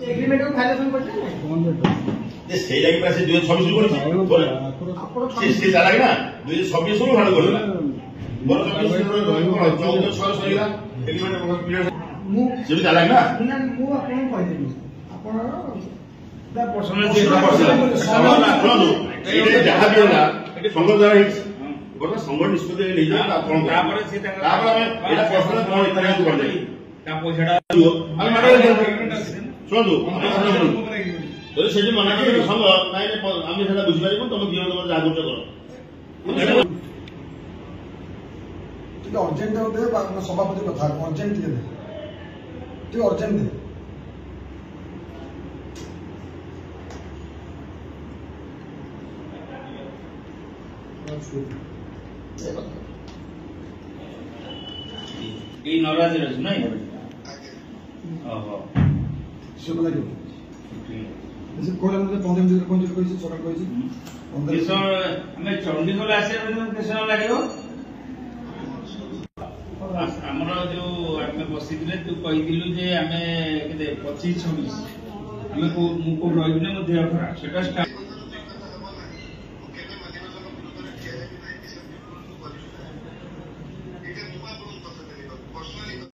agreement को violation करते हैं ये सही लगी प्रेस 2026 को से चला ना 2026 को हाड करला मोर 24 को 14 6 सहीला एग्रीमेंट पीरियड मु से भी चला ना ना मु आपन कहि देबी आपन दा पर्सनल सामान आपन एटे जहां भी होला एटे संघ द्वारा हिट गोटा संघ निष्पत्ति ले जा आपन तापर से तापर एटा पर्सनल कोन इतना कर दे ता पैसाटा हम मारे सुनदु तो से जे मना करे संघ नाइ आमी सेटा बुझि पारिबो तुम दियो तुम जागरूक करो ठीक अर्जेंट दे सभापति कथा अर्जेंट दे ठीक अर्जेंट दे ये नवराज रज नहीं ओहो से बोला जो जैसे कोला मुझे 15 मिनट कोन जो कहिसे सरकार कहिसे 15 किस हमें चंडीगढ़ आसे किस लागो हमर जो आमे बसिथिले तू कहिदिलु जे आमे केते 25 26 हमें को मु को रहिने मध्य खरा सेटा